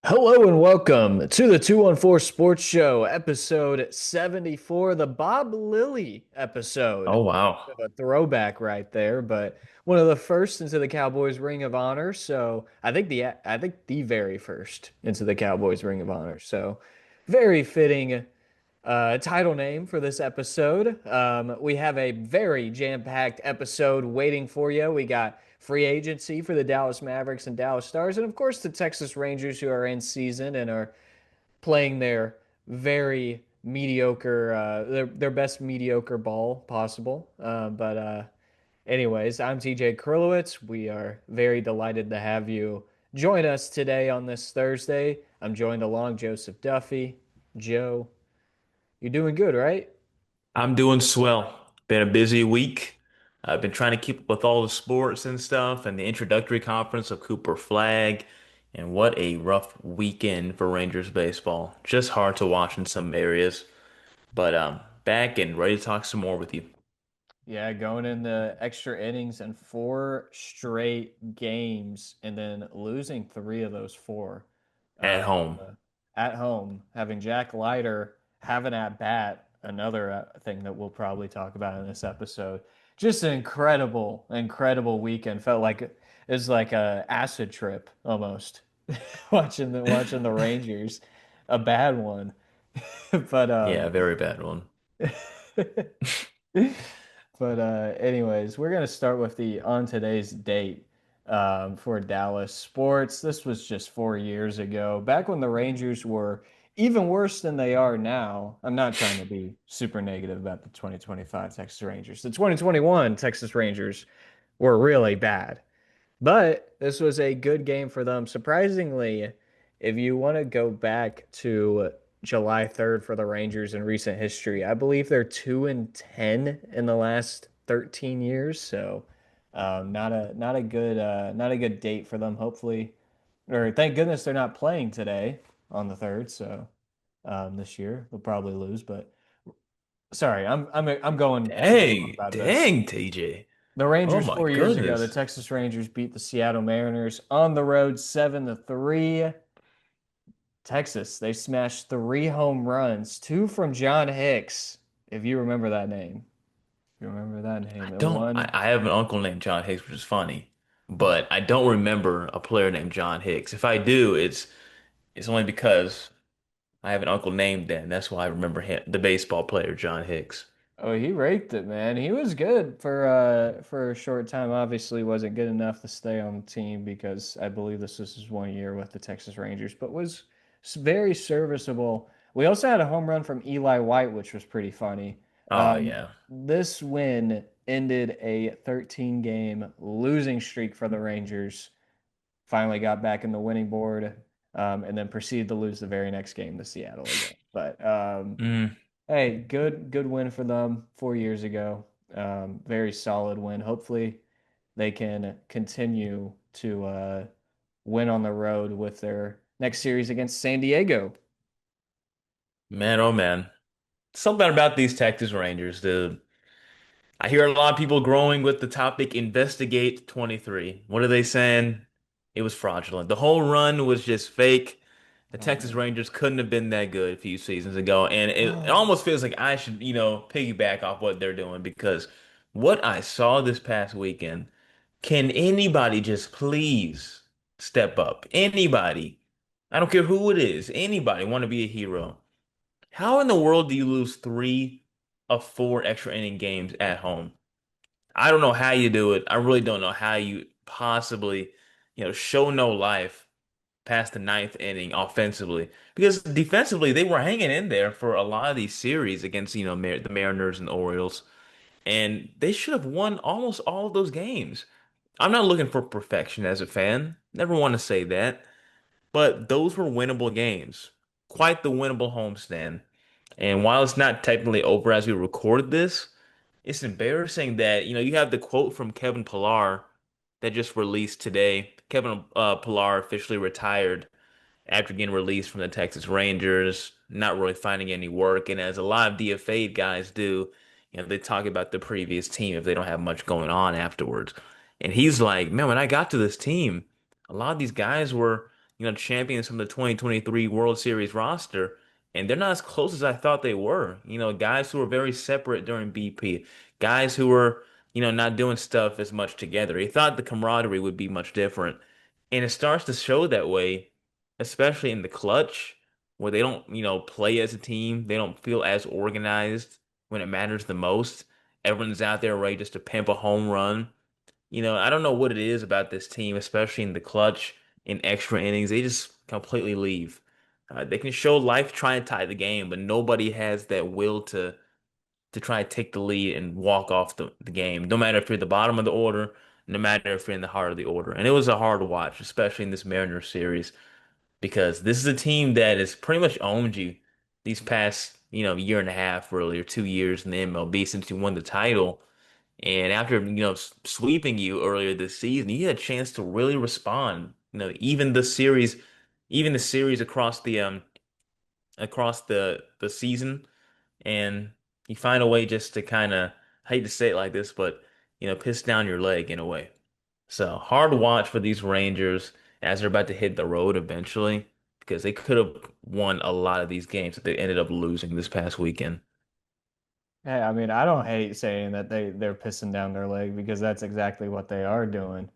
Hello and welcome to the 214 Sports Show, episode 74, the Bob Lilly episode. Oh wow. Bit of a throwback right there, but one of the first into the Cowboys Ring of Honor. So I think the very first into the Cowboys Ring of Honor. So very fitting title name for this episode. We have a very jam-packed episode waiting for you. We got free agency for the Dallas Mavericks and Dallas Stars, and of course the Texas Rangers, who are in season and are playing their very mediocre, their best mediocre ball possible. Anyways, I'm TJ Krilowicz. We are very delighted to have you join us today on this Thursday. I'm joined along Joseph Duffy. Joe, you're doing good, right? I'm doing swell. Been a busy week. I've been trying to keep up with all the sports and stuff and the introductory conference of Cooper Flag. And what a rough weekend for Rangers baseball. Just hard to watch in some areas. But back and ready to talk some more with you. Yeah, going in the extra innings and four straight games and then losing three of those four At uh, home. at home, having Jack Leiter have an at bat, another thing that we'll probably talk about in this episode. Just an incredible, incredible weekend. Felt like it was like a acid trip almost watching the Rangers, a bad one. But Yeah, very bad one. anyways, we're gonna start with the on today's date for Dallas sports. This was just 4 years ago, back when the Rangers were even worse than they are now. I'm not trying to be super negative about the 2025 Texas Rangers. The 2021 Texas Rangers were really bad. But this was a good game for them. Surprisingly, if you want to go back to July 3rd for the Rangers in recent history, I believe they're 2-10 in the last 13 years. So not a good date for them, hopefully. Or thank goodness they're not playing today on the 3rd. So this year they'll probably lose. But sorry, I'm going too long Dang, about this. dang, TJ. The Oh Rangers my 4 years ago, the goodness. Texas Rangers beat the Seattle Mariners on the road 7-3. Texas, they smashed three home runs, two from John Hicks, if you remember that name. If you remember that I name. And don't. I, one, I have an uncle named John Hicks, which is funny, but I don't remember a player named John Hicks. If I do, it's only because I have an uncle named Dan. That's why I remember him, the baseball player John Hicks. oh, he raked it, man. He was good for a short time. Obviously, wasn't good enough to stay on the team because I believe this was his 1 year with the Texas Rangers, but was very serviceable. We also had a home run from Eli White, which was pretty funny. Oh yeah, This win ended a 13 game losing streak for the Rangers. Finally got back in the winning board, and then proceeded to lose the very next game to Seattle again. But mm, hey, good win for them 4 years ago. Very solid win. Hopefully, they can continue to win on the road with their next series against San Diego. man, oh man. Something about these Texas Rangers, dude. I hear a lot of people growing with the topic investigate 23. What are they saying? It was fraudulent. The whole run was just fake. The Oh Texas man. Rangers couldn't have been that good a few seasons ago. And it almost feels like I should, piggyback off what they're doing because what I saw this past weekend, can anybody just please step up? Anybody. I don't care who it is. Anybody want to be a hero. How in the world do you lose three of four extra inning games at home? I don't know how you do it. I really don't know how you possibly, show no life past the ninth inning offensively. Because defensively, they were hanging in there for a lot of these series against, the Mariners and the Orioles. And they should have won almost all of those games. I'm not looking for perfection as a fan. Never want to say that. But those were winnable games. Quite the winnable homestand. And while it's not technically over as we record this, it's embarrassing that, you have the quote from Kevin Pillar that just released today. Kevin Pillar officially retired after getting released from the Texas Rangers, not really finding any work. And as a lot of DFA guys do, they talk about the previous team if they don't have much going on afterwards. And he's like, man, when I got to this team, a lot of these guys were champions from the 2023 World Series roster, and they're not as close as I thought they were. Guys who were very separate during BP, guys who were, not doing stuff as much together. He thought the camaraderie would be much different, and it starts to show that way, especially in the clutch, where they don't, play as a team. They don't feel as organized when it matters the most. Everyone's out there ready just to pimp a home run. I don't know what it is about this team, especially in the clutch, in extra innings. They just completely leave. They can show life, try and tie the game, but nobody has that will to try and take the lead and walk off the game. No matter if you're at the bottom of the order, no matter if you're in the heart of the order. And it was a hard watch, especially in this Mariners series, because this is a team that has pretty much owned you these past, year and a half, really, or 2 years in the MLB since you won the title. And after, sweeping you earlier this season, you had a chance to really respond. Even the series across the season, and you find a way just to kind of, I hate to say it like this, but piss down your leg in a way. So hard watch for these Rangers as they're about to hit the road eventually, because they could have won a lot of these games that they ended up losing this past weekend. Hey, I mean, I don't hate saying that they're pissing down their leg because that's exactly what they are doing.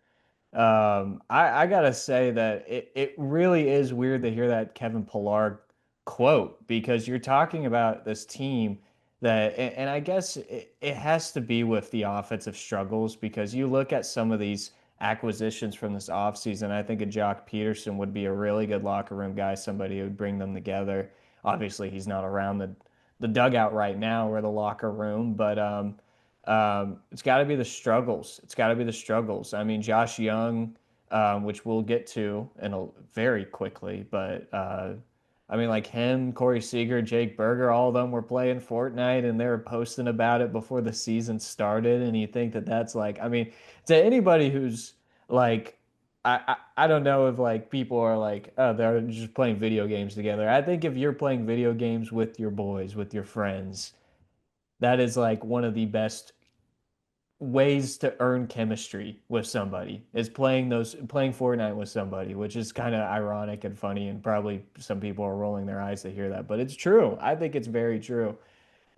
I gotta say that it really is weird to hear that Kevin Pillar quote because you're talking about this team that, and I guess it has to be with the offensive struggles because you look at some of these acquisitions from this offseason. I think a Jock Peterson would be a really good locker room guy, somebody who would bring them together. Obviously, he's not around the dugout right now or the locker room, but it's got to be the struggles. It's got to be the struggles. I mean, Josh Jung, which we'll get to very quickly, but I mean, like him, Corey Seager, Jake Berger, all of them were playing Fortnite and they were posting about it before the season started. And you think that that's like, I mean, to anybody who's like, I don't know if like people are like, oh, they're just playing video games together. I think if you're playing video games with your boys, with your friends, that is like one of the best ways to earn chemistry with somebody is playing Fortnite with somebody, which is kind of ironic and funny, and probably some people are rolling their eyes to hear that, but it's true. I think it's very true.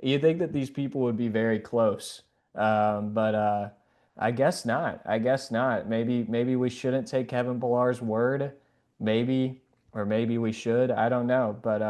You think that these people would be very close, but I guess not. I guess not. Maybe we shouldn't take Kevin Pillar's word. Maybe, or maybe we should. I don't know. But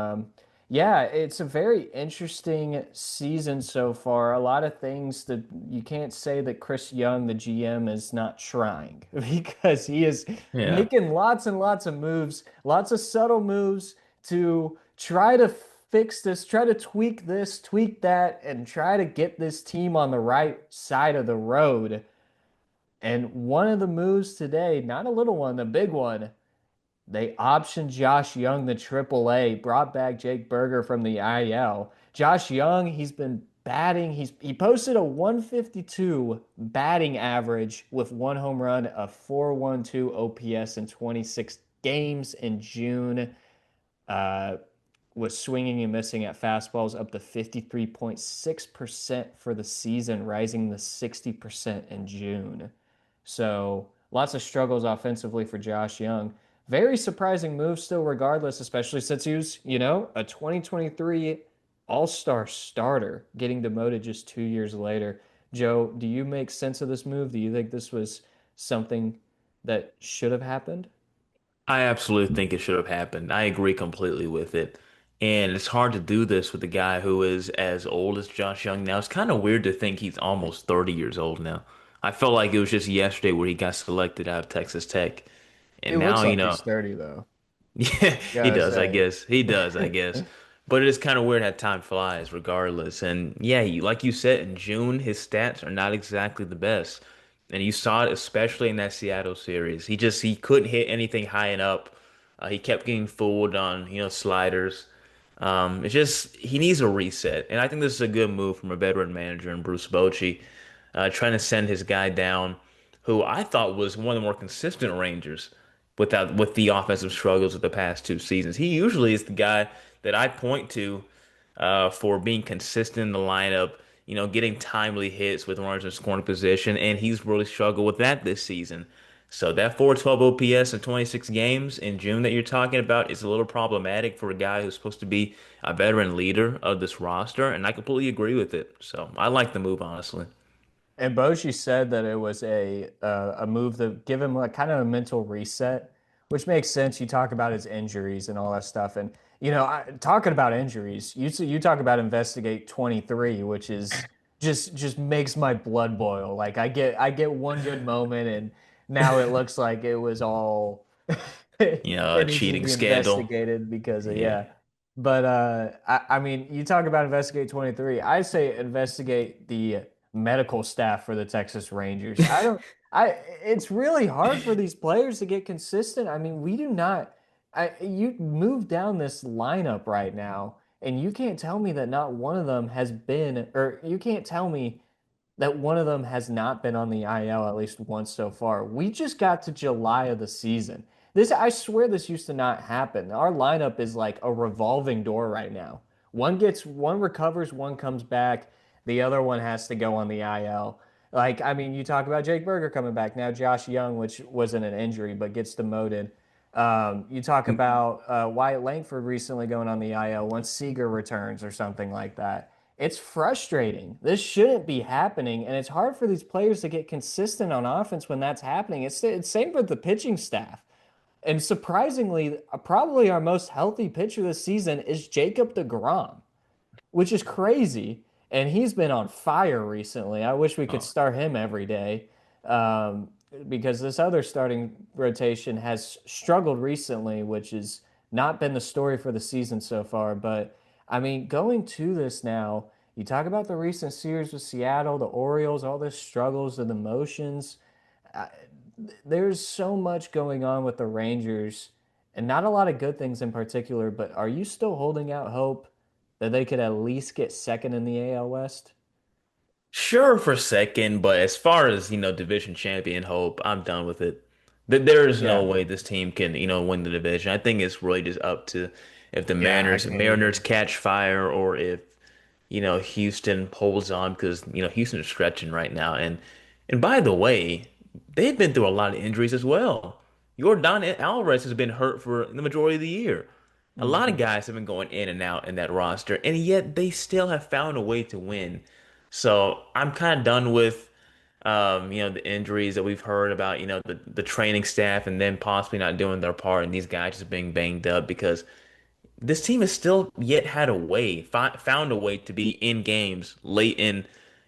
yeah, it's a very interesting season so far. A lot of things that you can't say that Chris Young, the GM, is not trying because he is Yeah. making lots and lots of moves, lots of subtle moves to try to fix this, try to tweak this, tweak that, and try to get this team on the right side of the road. And one of the moves today, not a little one, the big one, they optioned Josh Jung, the AAA, brought back Jake Berger from the IL. Josh Jung, he's been batting. He posted a 152 batting average with one home run, a 4.12 OPS in 26 games in June. Uh, was swinging and missing at fastballs up to 53.6% for the season, rising to 60% in June. So lots of struggles offensively for Josh Jung. Very surprising move still, regardless, especially since he was, a 2023 All-Star starter, getting demoted just 2 years later. Joe, do you make sense of this move? Do you think this was something that should have happened? I absolutely think it should have happened. I agree completely with it. And it's hard to do this with a guy who is as old as Josh Young now. It's kind of weird to think he's almost 30 years old now. I felt like it was just yesterday where he got selected out of Texas Tech. It And now, looks like he's 30, though. yeah, he Gotta does, I say. guess. He does, I guess. But it is kind of weird how time flies, regardless. And yeah, like you said, in June, his stats are not exactly the best. And you saw it especially in that Seattle series. He couldn't hit anything high and up. He kept getting fooled on, sliders. It's just he needs a reset. And I think this is a good move from a veteran manager in Bruce Bochy, trying to send his guy down, who I thought was one of the more consistent Rangers with the offensive struggles of the past 2 seasons. He usually is the guy that I point to for being consistent in the lineup, getting timely hits with runners in scoring position, and he's really struggled with that this season. So that 412 OPS in 26 games in June that you're talking about is a little problematic for a guy who's supposed to be a veteran leader of this roster, and I completely agree with it. So I like the move, honestly. And Boshi said that it was a move that give him like kind of a mental reset, which makes sense. You talk about his injuries and all that stuff, and talking about injuries, you talk about investigate 23, which is just makes my blood boil. Like I get one good moment, and now it looks like it was all A it needs to cheating be scandal. investigated because of Yeah. yeah. But I mean, you talk about investigate 23. I say investigate the medical staff for the Texas Rangers. I don't I it's really hard for these players to get consistent. I mean, we do not you move down this lineup right now and you can't tell me that not one of them has been or you can't tell me that one of them has not been on the IL at least once so far. We just got to July of the season. I swear this used to not happen. Our lineup is like a revolving door right now. One recovers, one comes back, the other one has to go on the IL. Like, I mean, you talk about Jake Berger coming back now, Josh Jung, which wasn't an injury but gets demoted. You talk about Wyatt Langford recently going on the IL once Seager returns or something like that. It's frustrating. This shouldn't be happening, and it's hard for these players to get consistent on offense when that's happening. It's same with the pitching staff. And surprisingly, probably our most healthy pitcher this season is Jacob deGrom, which is crazy. And he's been on fire recently. I wish we could Oh, start him every day um, because this other starting rotation has struggled recently, which has not been the story for the season so far. But I mean, going to this now, you talk about the recent series with Seattle, the Orioles, all the struggles and emotions. Uh, there's so much going on with the Rangers and not a lot of good things in particular, but are you still holding out hope that they could at least get second in the AL West? sure for second, but as far as, division champion hope, I'm done with it. There is no Yeah. way this team can, win the division. I think it's really just up to if the Yeah, I can't Mariners either. catch fire or if, Houston holds on because, Houston is stretching right now. And by the way, they've been through a lot of injuries as well. Jordan Alvarez has been hurt for the majority of the year. A lot of Hmm. guys have been going in and out in that roster, and yet they still have found a way to win. So I'm kind of done with, the injuries that we've heard about, the training staff and then possibly not doing their part and these guys just being banged up because this team has still yet had a way, found a way to be in games late in,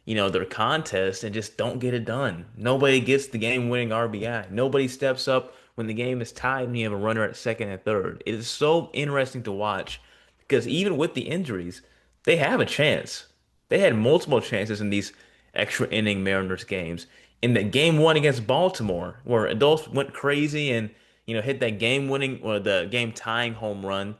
their contest and just don't get it done. Nobody gets the game-winning RBI. Nobody steps up when the game is tied and you have a runner at second and third. It is so interesting to watch because even with the injuries, they have a chance. They had multiple chances in these extra inning Mariners games. In the game one against Baltimore, where adults went crazy and hit that game winning or the game tying home run,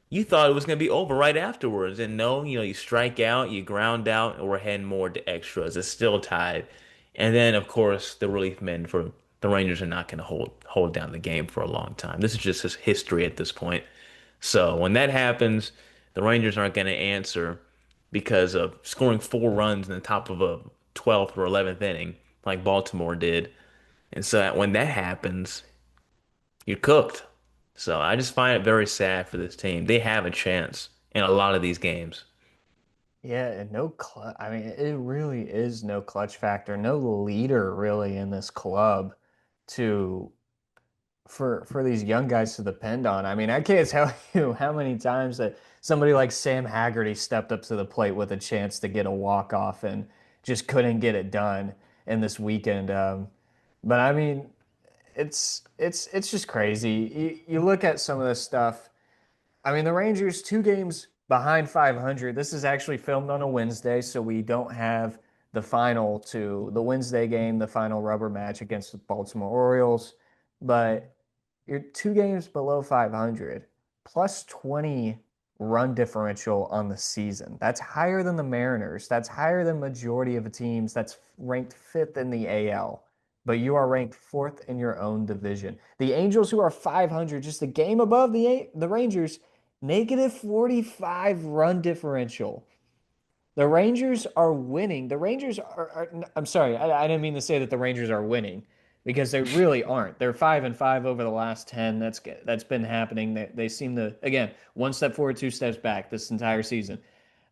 you thought it was going to be over right afterwards. And no, you strike out, you ground out, and we're heading more to extras. It's still tied. And then, of course, the relief men for the Rangers are not going to hold down the game for a long time. This is just his history at this point. So when that happens, the Rangers aren't going to answer because of scoring 4 runs in the top of a 12th or 11th inning, like Baltimore did. And so when that happens, you're cooked. So I just find it very sad for this team. They have a chance in a lot of these games. Yeah, and no clutch. I mean, it really is no clutch factor, no leader really in this club to for these young guys to depend on. I mean, I can't tell you how many times that somebody like Sam Haggerty stepped up to the plate with a chance to get a walk off and just couldn't get it done in this weekend. But I mean, it's just crazy. You look at some of this stuff. I mean, the Rangers 2 games behind 500. This is actually filmed on a Wednesday, so we don't have the Wednesday game, the final rubber match against the Baltimore Orioles. But you're 2 games below 500, plus 20 run differential on the season. That's higher than the Mariners. That's higher than majority of the teams. That's ranked fifth in the AL. But you are ranked fourth in your own division. The Angels, who are 500, just a game above the Rangers, negative 45 run differential. The Rangers are winning. I'm sorry, I didn't mean to say that the Rangers are winning. because they really aren't. They're 5-5 over the last 10. That's been happening. They seem to, again, one step forward, two steps back this entire season.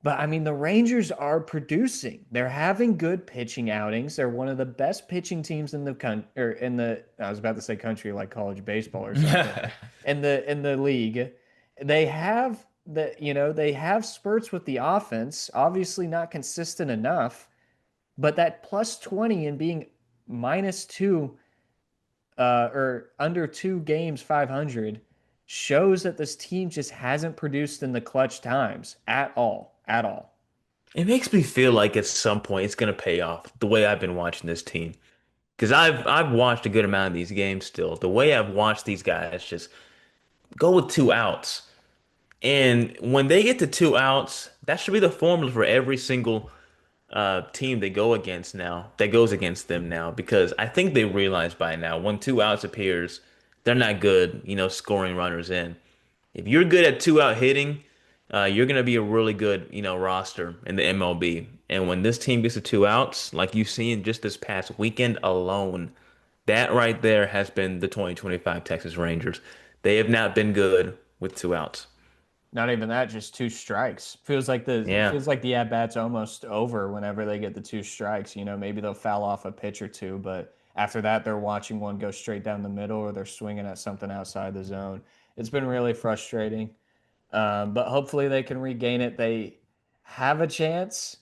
But I mean, the Rangers are producing. They're having good pitching outings. They're one of the best pitching teams in the country, or in the, I was about to say country like college baseball or something. In the league. They have they have spurts with the offense, obviously not consistent enough, but that plus 20 and being -2 or under 2 games 500 shows that this team just hasn't produced in the clutch times at all, at all. It makes me feel like at some point it's gonna pay off the way I've been watching this team. Because I've watched a good amount of these games still. The way I've watched these guys just go with 2 outs. And when they get to 2 outs, that should be the formula for every single team they go against now, that goes against them now, because I think they realize by now when 2 outs appears, they're not good, scoring runners in. If you're good at 2 out hitting, you're gonna be a really good, roster in the MLB. And when this team gets to 2 outs, like you've seen just this past weekend alone, that right there has been the 2025 Texas Rangers. They have not been good with 2 outs. Not even that, just two strikes. Yeah. Feels like the at bat's almost over whenever they get the two strikes. Maybe they'll foul off a pitch or two, but after that, they're watching one go straight down the middle or they're swinging at something outside the zone. It's been really frustrating. But hopefully they can regain it. They have a chance.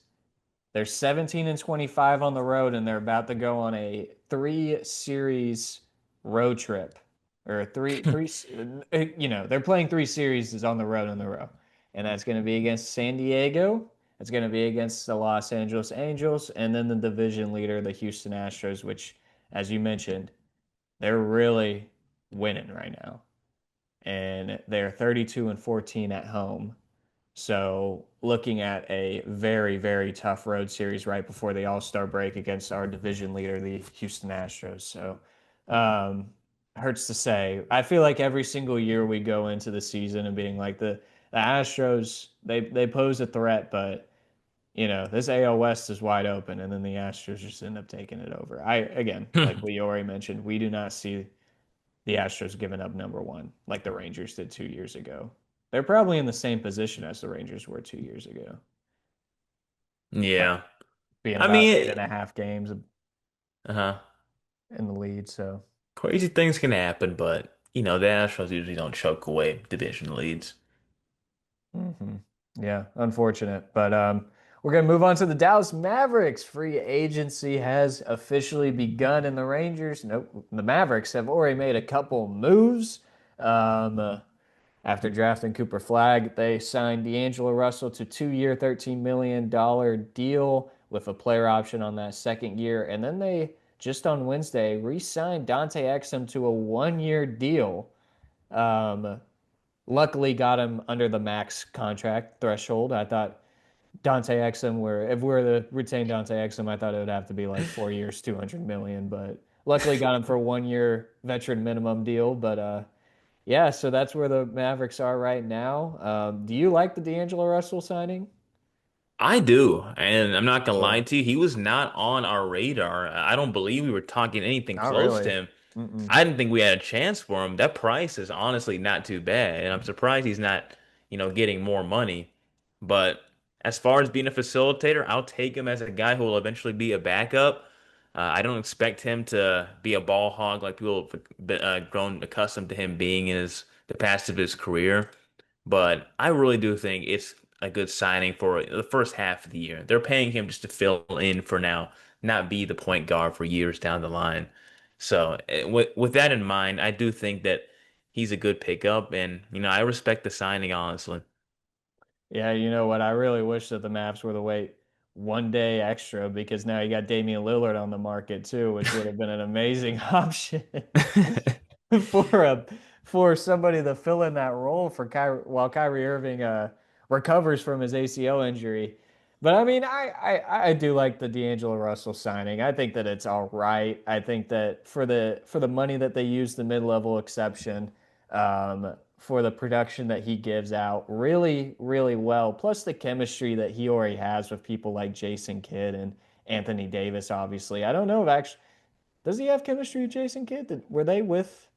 They're 17-25 on the road, and they're about to go on a 3 series road trip, or three. They're playing 3 series on the road in the row, and that's going to be against San Diego. It's going to be against the Los Angeles Angels, and then the division leader, the Houston Astros, which, as you mentioned, they're really winning right now, and they're 32-14 at home. So looking at a very, very tough road series right before the All-Star break against our division leader, the Houston Astros. So um, hurts to say. I feel like every single year we go into the season and being like the Astros, they pose a threat, but this AL West is wide open, and then the Astros just end up taking it over. Again, like we already mentioned, we do not see the Astros giving up number one like the Rangers did 2 years ago. They're probably in the same position as the Rangers were 2 years ago, Yeah. being I about eight and mean, a half games uh-huh. in the lead. So, Crazy things can happen, but the Astros usually don't choke away division leads. mhm. Yeah, unfortunate. But we're going to move on to the Dallas Mavericks. Free agency has officially begun, and the Rangers, nope, the Mavericks have already made a couple moves. Um, After drafting Cooper Flagg, they signed D'Angelo Russell to 2 year, $13 million deal with a player option on that second year. And then they just on Wednesday re-signed Dante Exum to a 1 year deal. Um, Luckily got him under the max contract threshold. I thought Dante Exum were if we were to retain Dante Exum, I thought it would have to be like 4 years, 200 million. But luckily got him for a 1 year veteran minimum deal. But yeah, so that's where the Mavericks are right now. Do you like the D'Angelo Russell signing? I do, and I'm not gonna lie Really? to you, he was not on our radar. I don't believe we were talking anything Not close to really. him. Mm-mm. I didn't think we had a chance for him. That price is honestly not too bad, and I'm surprised he's not, getting more money. But as far as being a facilitator, I'll take him as a guy who will eventually be a backup. I don't expect him to be a ball hog like people have grown accustomed to him being in the past of his career. But I really do think it's a good signing for the first half of the year. They're paying him just to fill in for now, not be the point guard for years down the line. So with that in mind, I do think that he's a good pickup, and I respect the signing honestly. Yeah, you know what? I really wish that the Mavs were to wait 1 day extra because now you got Damian Lillard on the market too, which would have been an amazing option for a for somebody to fill in that role for Kyrie while Kyrie Irving recovers from his ACL injury. But I mean, I do like the D'Angelo Russell signing. I think that it's all right. I think that for the money that they use the mid-level exception, for the production that he gives out really, really well. Plus the chemistry that he already has with people like Jason Kidd and Anthony Davis, obviously. I don't know if actually Does he have chemistry with Jason Kidd? Were they with?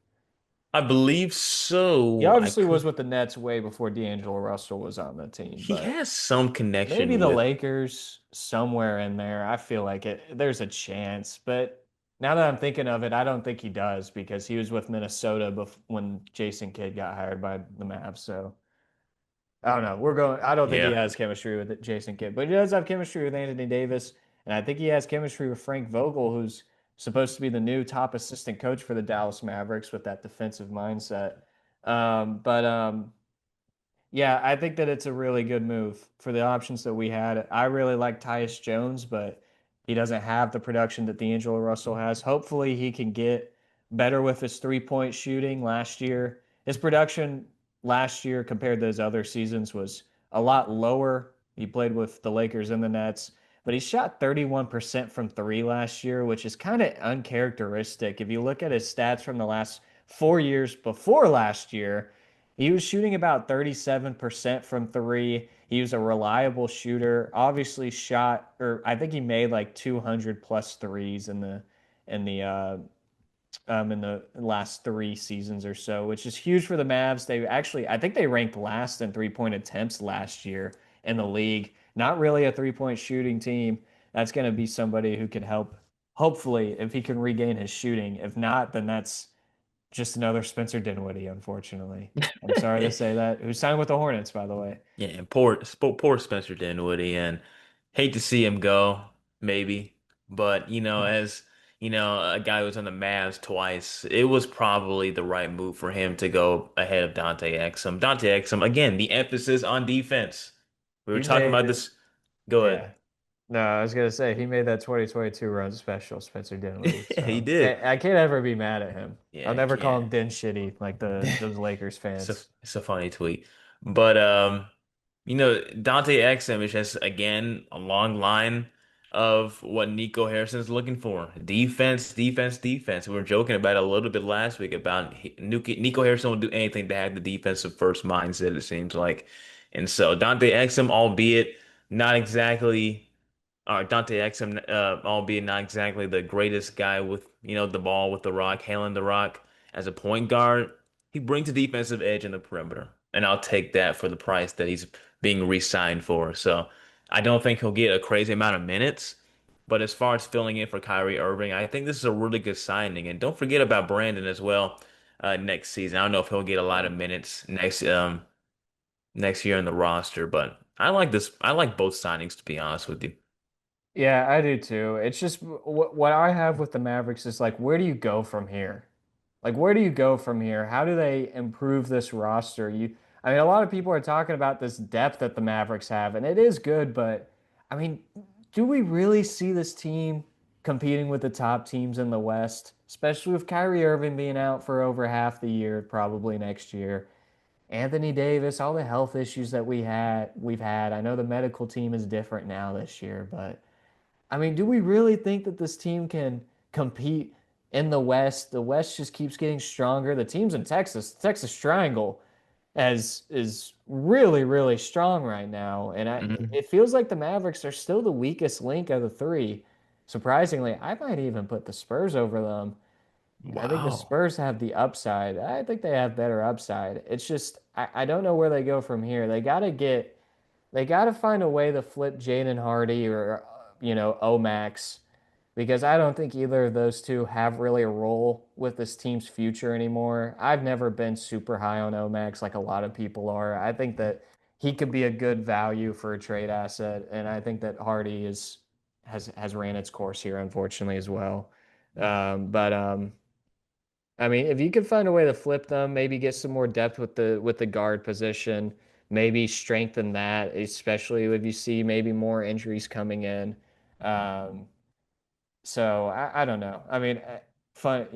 I believe He so. I obviously was could. with the Nets way before D'Angelo Russell was on the team, He but has some maybe connection the with. Lakers somewhere in there. I feel like there's a chance, but now that I'm thinking of it, I don't think he does because he was with Minnesota when Jason Kidd got hired by the Mavs. So I don't know. We're going. I don't think he Yeah. has chemistry with Jason Kidd, but he does have chemistry with Anthony Davis, and I think he has chemistry with Frank Vogel, who's supposed to be the new top assistant coach for the Dallas Mavericks with that defensive mindset. But yeah, I think that it's a really good move for the options that we had. I really like Tyus Jones, but he doesn't have the production that D'Angelo Russell has. Hopefully, he can get better with his 3-point shooting last year. His production last year compared to his other seasons was a lot lower. He played with the Lakers and the Nets, but he shot 31% from three last year, which is kind of uncharacteristic. If you look at his stats from the last 4 years before last year, he was shooting about 37% from three. He was a reliable shooter. Obviously shot or I think he made like 200 plus threes in the in the last 3 seasons or so, which is huge for the Mavs. They actually I think they ranked last in 3-point attempts last year in the league. Not really a 3-point shooting team. That's going to be somebody who can help hopefully if he can regain his shooting. If not, then that's just another Spencer Dinwiddie, unfortunately. I'm sorry to say that. Who signed with the Hornets, by the way. Yeah, and poor Spencer Dinwiddie, and hate to see him go, maybe. But as a guy who was on the Mavs twice, it was probably the right move for him to go ahead of Dante Exum. Dante Exum, again, the emphasis on defense. We were He talking made about it. this. Go ahead. Yeah. No, I was gonna say he made that 2022 run special, Spencer Dinwiddie. He So did. I can't ever be mad at him. I'll Yeah, never call yeah. him Din shitty like the those Lakers It's a fans. it's a funny tweet. But Dante Exum is just again a long line of what Nico Harrison's looking for. Defense, defense, defense. We were joking about it a little bit last week about Nico Harrison will do anything to have the defensive first mindset, it seems like. And so Dante Exum, albeit not exactly Dante Exum, albeit not exactly the greatest guy with, the ball with the rock, hailing the rock as a point guard, he brings a defensive edge in the perimeter. And I'll take that for the price that he's being re-signed for. So I don't think he'll get a crazy amount of minutes. But as far as filling in for Kyrie Irving, I think this is a really good signing. And don't forget about Brandon as well, next season. I don't know if he'll get a lot of minutes next year in the roster, but I like this. I like both signings, to be honest with you. Yeah, I do too. It's just what I have with the Mavericks is like, where do you go from here? Like, where do you go from here? How do they improve this roster? I mean, a lot of people are talking about this depth that the Mavericks have, and it is good, but I mean, do we really see this team competing with the top teams in the West, especially with Kyrie Irving being out for over half the year, probably next year? Anthony Davis, all the health issues that we've had. I know the medical team is different now this year, but I mean, do we really think that this team can compete in the West? The West just keeps getting stronger. The teams in Texas, Texas Triangle, as is really, really strong right now. And Mhm. it feels like the Mavericks are still the weakest link of the three. Surprisingly, I might even put the Spurs over them. I think the Wow. Spurs have the upside. I think they have better upside. It's just I don't know where they go from here. They got to find a way to flip Jaden Hardy or, Omax because I don't think either of those two have really a role with this team's future anymore. I've never been super high on Omax like a lot of people are. I think that he could be a good value for a trade asset, and I think that Hardy has ran its course here, unfortunately, as well. But I mean, if you could find a way to flip them, maybe get some more depth with the guard position, maybe strengthen that, especially if you see maybe more injuries coming in. Um, so I don't know. I mean, fun,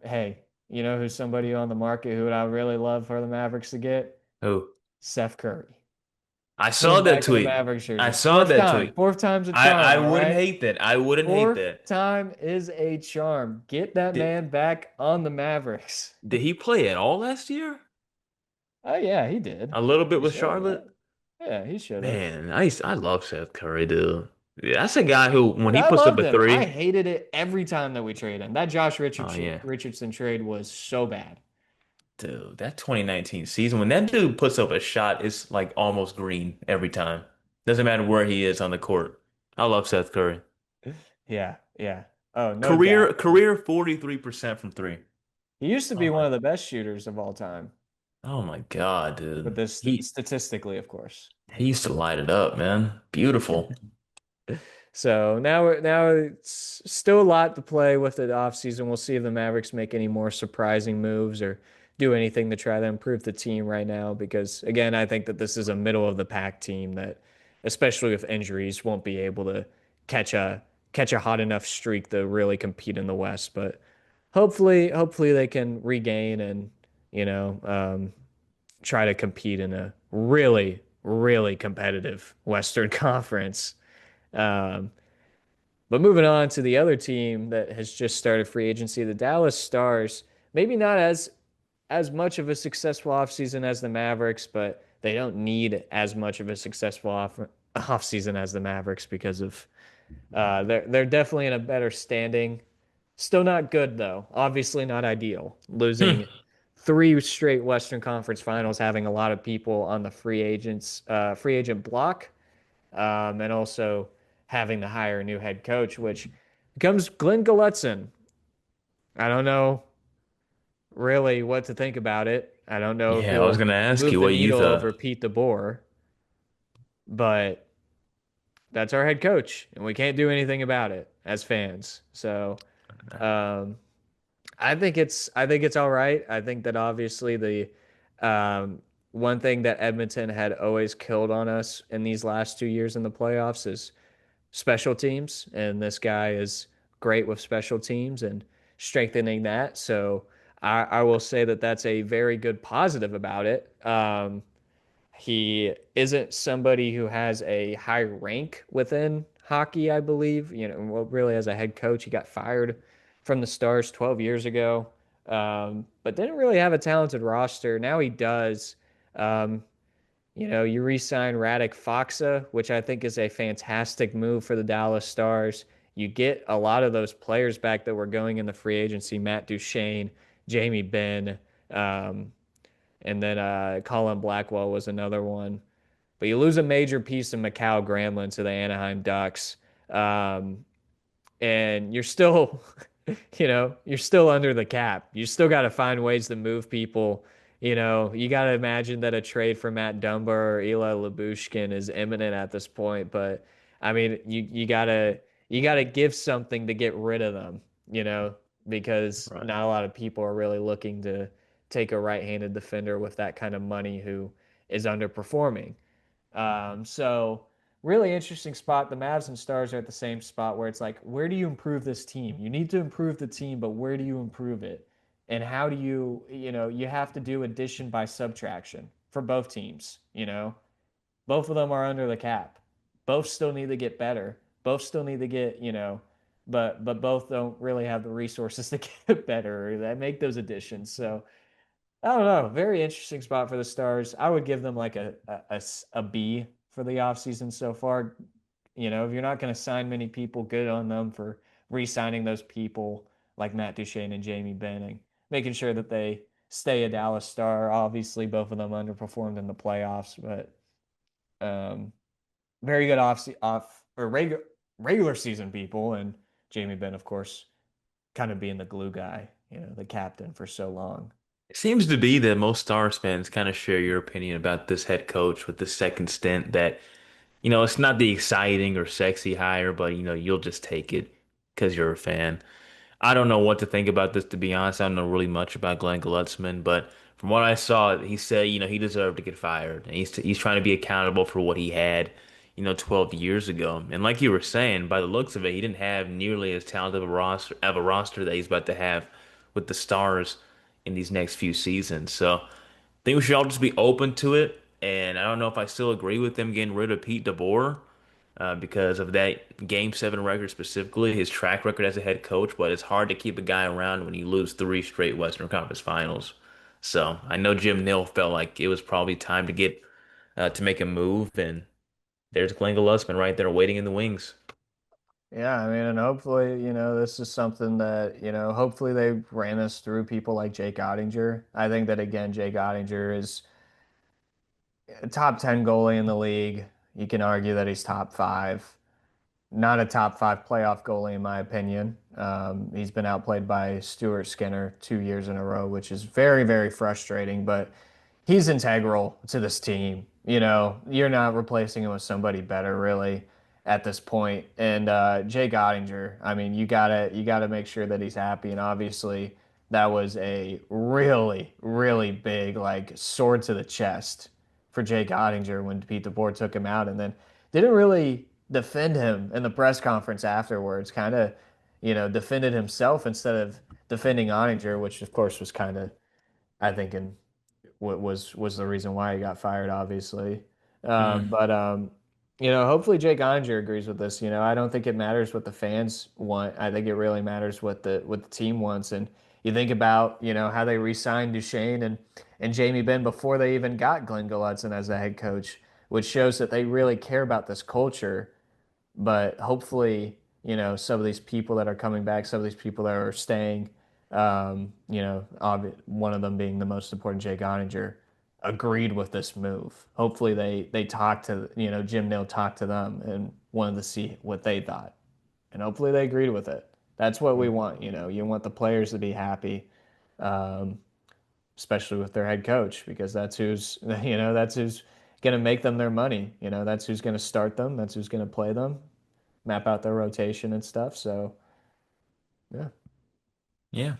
hey, who's somebody on the market who would I really love for the Mavericks to get? Who? Seth Curry. I Put saw him that back in the tweet. Mavericks I jersey. saw that tweet. Fourth time's a I charm, all wouldn't right? hate that. I wouldn't hate Fourth that. time is a charm. Get that Did man back on the Mavericks. did he play at all last year? Oh yeah, he did. A little bit He with should Charlotte? have. Yeah, he should have. Man, I love Seth Curry, dude. Yeah, that's a guy who, when Dude, he I puts up loved a him. I three, hated it every time that we traded him. That oh yeah, Richardson trade was so bad. dude, that 2019 season, when that dude puts up a shot, it's like almost green every time. Doesn't matter where he is on the court. I love Seth Curry. Yeah, yeah. Oh, no doubt. Career 43% from three. He used to be Oh one my, of the best shooters of all time, oh my God, but dude. this statistically, of course. He used to light it up, man. Beautiful. So now it's still a lot to play with the offseason. We'll see if the Mavericks make any more surprising moves or do anything to try to improve the team right now. Because again, I think that this is a middle of the pack team that, especially with injuries, won't be able to catch a catch a hot enough streak to really compete in the West. But hopefully they can regain and you know try to compete in a really competitive Western Conference. Um, but moving on to the other team that has just started free agency, the Dallas Stars. Maybe not as much of a successful offseason as the Mavericks, but they don't need as much of a successful offseason as the Mavericks because of they're definitely in a better standing. Still not good though. Obviously not ideal. Hmm. Losing three straight Western Conference Finals, having a lot of people on the free agent block, and also having to hire a new head coach, which becomes Glenn Gulutzson. I don't know really what to think about it. I don't know if Yeah, I was he'll gonna ask move you the what you needle thought. over Pete DeBoer, but that's our head coach, and we can't do anything about it as fans. So um, I think it's all right. I think that obviously the one thing that Edmonton had always killed on us in these last 2 years in the playoffs is special teams, and this guy is great with special teams and strengthening that. So I will say that that's a very good positive about it. He isn't somebody who has a high rank within hockey, I believe. Well, really, as a head coach, he got fired from the Stars 12 years ago, but didn't really have a talented roster. Now he does. Um, you re-sign Radek Faksa, which I think is a fantastic move for the Dallas Stars. You get a lot of those players back that were going in the free agency, Matt Duchene, Jamie Benn, um, and then Colin Blackwell was another one. But you lose a major piece in Macau Gramlin to the Anaheim Ducks. Um, and you're still, you're still under the cap. You still got to find ways to move people. You got to imagine that a trade for Matt Dumba or Eli Labushkin is imminent at this point. But I mean, you gotta give something to get rid of them. Because Right. not a lot of people are really looking to take a right-handed defender with that kind of money who is underperforming. So really interesting spot. The Mavs and Stars are at the same spot where it's like, where do you improve this team? You need to improve the team, but where do you improve it? And how do you have to do addition by subtraction for both teams. Both of them are under the cap. Both still need to get better. Both still need to get, but both don't really have the resources to get better or that make those additions. So I don't know. Very interesting spot for the Stars. I would give them like a B for the offseason so far. If you're not going to sign many people, good on them for re-signing those people like Matt Duchene and Jamie Benning, making sure that they stay a Dallas Star. Obviously, both of them underperformed in the playoffs, but um, very good off or regular season people, and Jamie Benn, of course, kind of being the glue guy, the captain for so long. It seems to be that most Stars fans kind of share your opinion about this head coach with the second stint that, it's not the exciting or sexy hire, but, you'll just take it because you're a fan. I don't know what to think about this, to be honest. I don't know really much about Glenn Glucksman, but from what I saw, he said, he deserved to get fired. And he's trying to be accountable for what he had, 12 years ago. And like you were saying, by the looks of it, he didn't have nearly as talented of a roster that he's about to have with the Stars in these next few seasons. So I think we should all just be open to it. And I don't know if I still agree with them getting rid of Pete DeBoer because of that Game 7 record specifically, his track record as a head coach, but it's hard to keep a guy around when you lose three straight Western Conference Finals. So I know Jim Nill felt like it was probably time to make a move, and there's Glenn Glusman right there waiting in the wings. Yeah, I mean, and hopefully, this is something that, hopefully they ran this through people like Jake Ottinger. I think that again, Jake Ottinger is a top 10 goalie in the league. You can argue that he's top five. Not a top five playoff goalie, in my opinion. He's been outplayed by Stuart Skinner 2 years in a row, which is very, very frustrating. But he's integral to this team. You're not replacing him with somebody better, really, at this point. And Jake Ottinger, I mean, you gotta make sure that he's happy. And obviously, that was a really, really big like sword to the chest for Jake Ottinger when Pete DeBoer took him out, and then didn't really defend him in the press conference afterwards. Kind of, defended himself instead of defending Ottinger, which of course was kind of, I think, in what was the reason why he got fired, obviously. Mm. But hopefully Jake Onger agrees with this. I don't think it matters what the fans want. I think it really matters what the team wants. And you think about how they re-signed Duchesne and Jamie Benn before they even got Glenn Gulutzan as the head coach, which shows that they really care about this culture. But hopefully, some of these people that are coming back, some of these people that are staying, one of them being the most important, Jake Oninger, agreed with this move. Hopefully, they talked to, Jim Neal talked to them and wanted to see what they thought, and hopefully they agreed with it. That's what we want. You want the players to be happy, um, especially with their head coach, because that's who's going to make them their money. That's who's going to start them. That's who's going to play them, map out their rotation and stuff. So yeah, Yeah,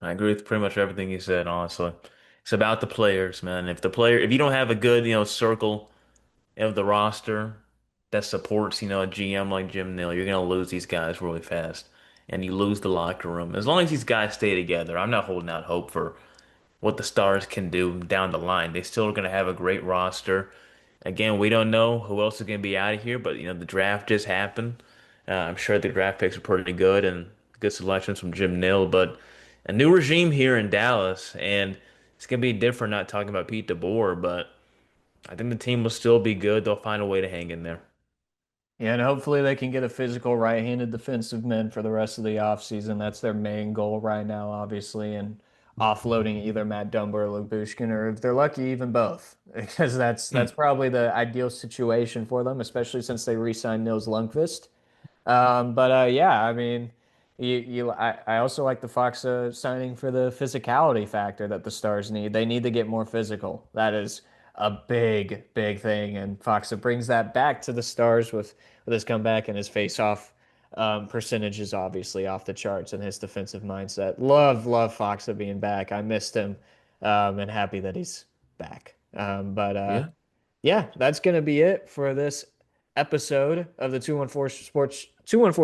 I agree with pretty much everything you said, honestly. It's about the players, man. If you don't have a good, circle of the roster that supports, a GM like Jim Neal, you're gonna lose these guys really fast. And you lose the locker room. As long as these guys stay together, I'm not holding out hope for what the Stars can do down the line. They still are gonna have a great roster. Again, we don't know who else is gonna be out of here, but the draft just happened. I'm sure the draft picks are pretty good and good selections from Jim Neal, but a new regime here in Dallas, and it's gonna be different not talking about Pete DeBoer, but I think the team will still be good. They'll find a way to hang in there. yeah, and hopefully they can get a physical right-handed defensive men for the rest of the offseason. That's their main goal right now, obviously, and offloading either Matt Dumba or Luke Bushkin, or if they're lucky, even both, because that's Hmm. probably the ideal situation for them, especially since they re-signed Nils Lundqvist. But yeah, I mean, I also like the Fox signing for the physicality factor that the Stars need. They need to get more physical. That is a big, big thing, and Fox brings that back to the Stars with his comeback and his face-off percentage is obviously off the charts and his defensive mindset. Love Fox being back. I missed him, and happy that he's back. But Yeah. yeah, that's gonna be it for this episode of the 214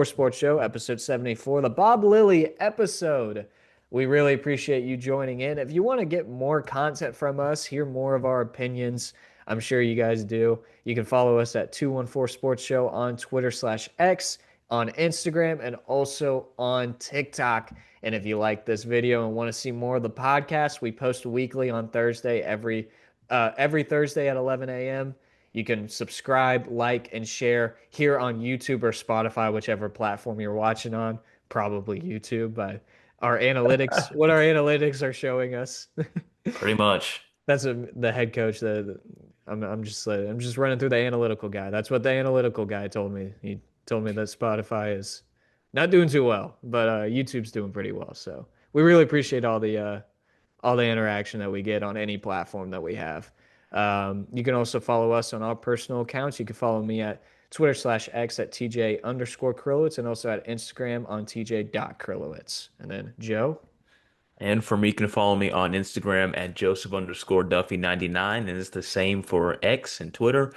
Sports Show, episode 74, the Bob Lilly episode. We really appreciate you joining in. If you want to get more content from us, hear more of our opinions, I'm sure you guys do. You can follow us at 214 Sports Show on Twitter/X, on Instagram, and also on TikTok. And if you like this video and want to see more of the podcast, we post weekly on Thursday, every Thursday at 11 a.m. You can subscribe, like, and share here on YouTube or Spotify, whichever platform you're watching on. Probably YouTube, but what our analytics are showing us. Pretty much. The head coach. I'm just running through the analytical guy. That's what the analytical guy told me. He told me that Spotify is not doing too well, but YouTube's doing pretty well. So we really appreciate all the interaction that we get on any platform that we have. You can also follow us on our personal accounts. You can follow me at Twitter/X at TJ_Krilowicz and also at Instagram on TJ.Krilowicz. And then Joe. And for me, you can follow me on Instagram at Joseph_Duffy99. And it's the same for X and Twitter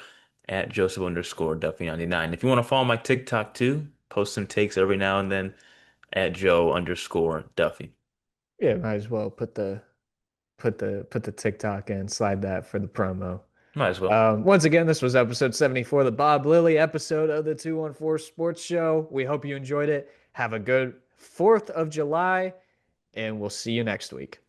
at Joseph_Duffy99. If you want to follow my TikTok too, post some takes every now and then at Joe_Duffy. Yeah, might as well put the TikTok and slide that for the promo. Might as well. Once again, this was episode 74, the Bob Lilly episode of the 214 Sports Show. We hope you enjoyed it. Have a good 4th of July, and we'll see you next week.